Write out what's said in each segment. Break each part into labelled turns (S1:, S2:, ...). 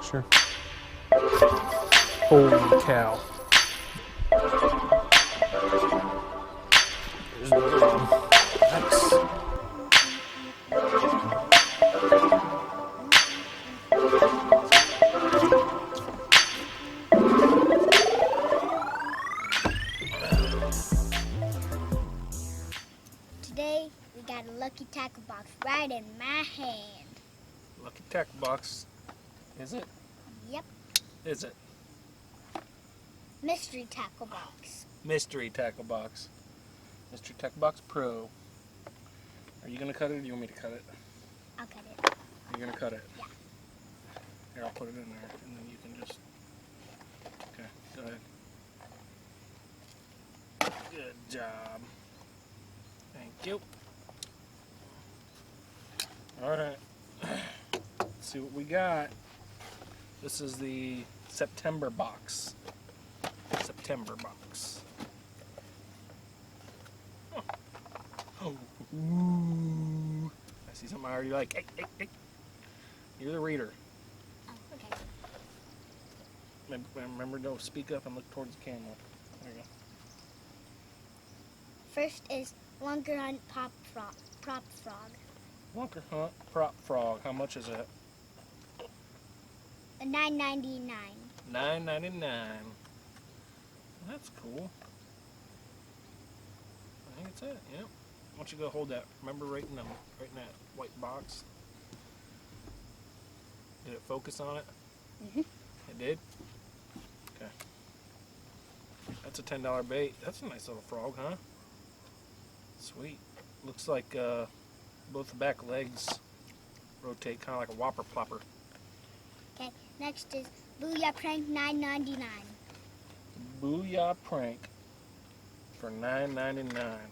S1: Sure. Holy cow. There's another one. Nice.
S2: Today we got a lucky tackle box right in my hand.
S1: Lucky tackle box. Is it?
S2: Yep.
S1: Is it?
S2: Mystery tackle box.
S1: Mystery tackle box. Mystery tackle box Pro. Are you gonna cut it or do you want me to cut it?
S2: I'll cut it.
S1: You're gonna cut it?
S2: Yeah.
S1: Here, I'll put it in there and then you can just. Okay, go ahead. Good job. Thank you. Alright. Let's see what we got. This is the September box. September box. Oh. Ooh. I see something I already like. Hey, hey, hey. You're the reader.
S2: Oh, okay.
S1: Remember, don't speak up and look towards the camera. There you go.
S2: First is Lunker Hunt Prop Frog.
S1: Lunker Hunt Prop Frog. How much is it?
S2: $9.99.
S1: $9.99. That's cool. I think that's it. Yep. Why don't you go hold that? Remember right in that white box? Did it focus on it?
S2: Mhm.
S1: It did? Okay. That's a $10 bait. That's a nice little frog, huh? Sweet. Looks like both the back legs rotate kind of like a whopper plopper.
S2: Okay. Next is Booyah Prank $9.99.
S1: Booyah Prank for $9.99.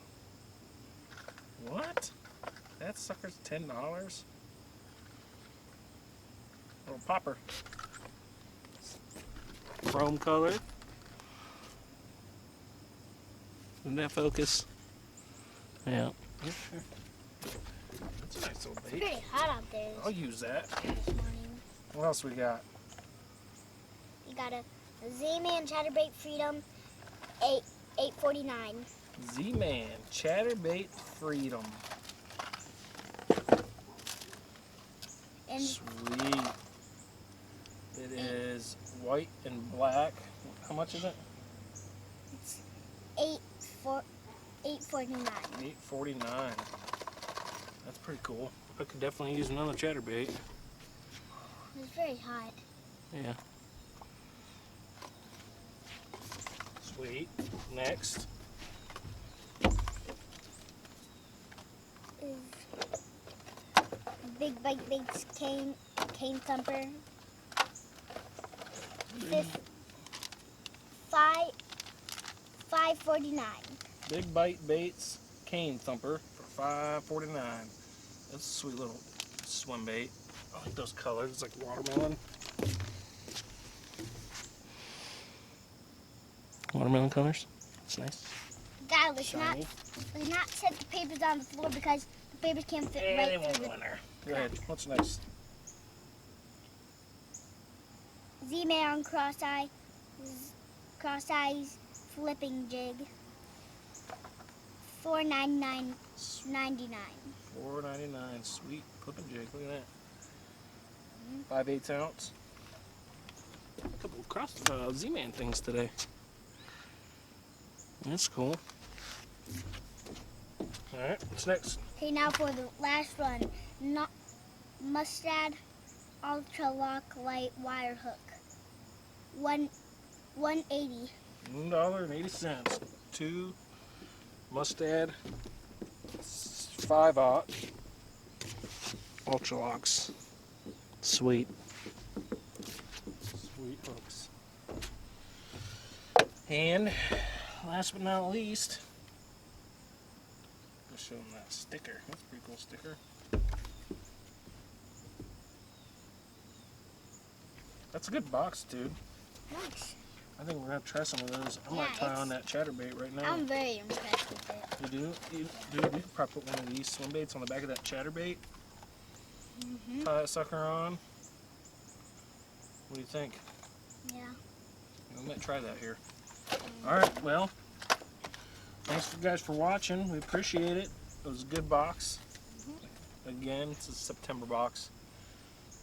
S1: What? That sucker's $10? Little popper. Chrome color. Didn't that focus? Yeah. That's a nice little
S2: It's
S1: bait.
S2: pretty hot out there
S1: I'll use that.
S2: this morning.
S1: What else we got?
S2: You got a Z-Man Chatterbait Freedom $8.49.
S1: Z-Man Chatterbait Freedom.
S2: And
S1: Sweet. It is white and black. How much is it?
S2: it's $8.49.
S1: $8.49. That's pretty cool. I could definitely use another chatterbait.
S2: It's very hot.
S1: Yeah. Sweet. Next.
S2: Is Big Bite Baits Cane Thumper. $5.49.
S1: Big Bite Baits Cane Thumper for $5.49. That's a sweet little swim bait. I like those colors. It's like watermelon. Watermelon colors. It's nice.
S2: God, let's
S1: Shiny.
S2: not set the papers on the floor because the papers can't fit
S1: And they
S2: right
S1: won't
S2: through
S1: go
S2: the
S1: in there. Go ahead. What's next?
S2: Z-Man Cross-Eyes Flipping Jig. $4.99.99.
S1: $4.99. Sweet flipping jig. Look at that. 5/8 ounce. A couple of Z-Man things today. That's cool. Alright, what's next?
S2: Okay, now for the last one. Mustad Ultra Lock Light Wire Hook. $1.80.
S1: $1.80. 2 Mustad 5/0 Ultra Locks. Sweet. Sweet hooks. And last but not least, I'll show them that sticker. That's a pretty cool sticker. That's a good box, dude.
S2: Nice.
S1: I I think we're gonna try some of those. I might
S2: Yeah,
S1: try on
S2: it's-
S1: that chatterbait right now.
S2: I'm very impressed with it.
S1: You do? Dude, we could probably put one of these swim baits on the back of that chatterbait.
S2: Mm-hmm.
S1: Tie that sucker on. What do you think?
S2: Yeah.
S1: We might try that here. Alright, well, thanks for guys for watching. We appreciate it. It was a good box. Again, it's a September box.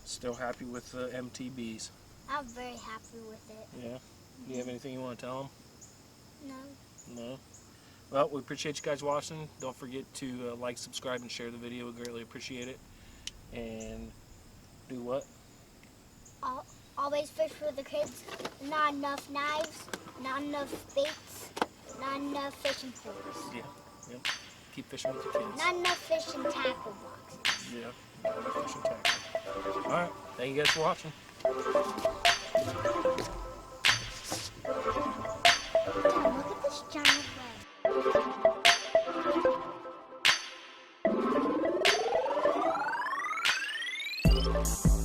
S1: Still happy with the MTBs.
S2: I'm very happy with it.
S1: Yeah? Do you have anything you want to tell them?
S2: No.
S1: No? Well, we appreciate you guys watching. Don't forget to like, subscribe, and share the video. We greatly appreciate it. And do what?
S2: Always fish for the kids. Not enough knives. Not enough baits. Not enough fishing poles.
S1: Yeah. Yep. Keep fishing with the kids.
S2: Not enough fish in tackle boxes.
S1: Yeah. Not enough fish and tackle. Alright. Thank you guys for watching.
S2: Dad, look at this giant leg.